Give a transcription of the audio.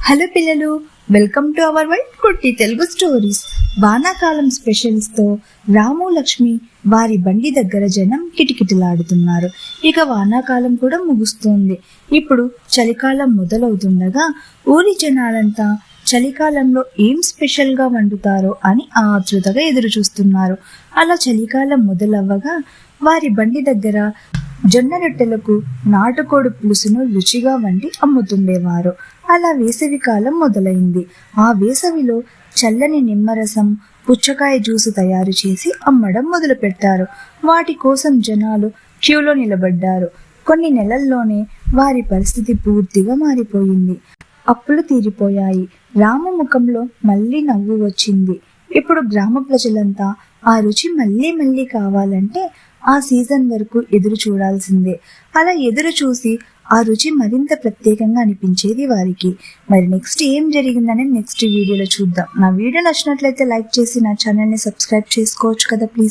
Hello పిల్లలు, welcome to our world కుట్టి Telugu stories. వానాకాలం స్పెషల్స్ తో రాము లక్ష్మి వారి బండి దగ్గర జనం కిటకిటలాడుతున్నారు. ఇక వానాకాలం కూడా ముగుస్తుంది. ఇప్పుడు చలికాలం మొదలవుతుండగా ఊరి జనాలంతా చలికాలంలో ఏం స్పెషల్ గా వండుతారో అని ఆతృతగా ఎదురు చూస్తున్నారు. అలా చలికాలం మొదలవ్వగా వారి బండి దగ్గర జొన్న రొట్టెలకు నాటుకోడి పులుసును రుచిగా వండి అమ్ముతుండేవారు. అలా వేసవి కాలం మొదలైంది. ఆ వేసవిలో చల్లని నిమ్మరసం, పుచ్చకాయ జ్యూసు తయారు చేసి అమ్మడం మొదలు పెట్టారు. వాటి కోసం జనాలు క్యూలో నిలబడ్డారు. కొన్ని నెలల్లోనే వారి పరిస్థితి పూర్తిగా మారిపోయింది. అప్పులు తీరిపోయాయి. రాము ముఖంలో మళ్ళీ నవ్వు వచ్చింది. ఇప్పుడు గ్రామ ప్రజలంతా ఆ రుచి మళ్ళీ మళ్ళీ కావాలంటే ఆ సీజన్ వరకు ఎదురు చూడాల్సిందే. అలా ఎదురు చూసి ఆ రుచి మరింత ప్రత్యేకంగా అనిపించేది వారికి. మరి నెక్స్ట్ ఏం జరిగిందని నెక్స్ట్ వీడియోలో చూద్దాం. నా వీడియో నచ్చినట్లయితే లైక్ చేసి నా ఛానల్ని సబ్స్క్రైబ్ చేసుకోవచ్చు కదా ప్లీజ్.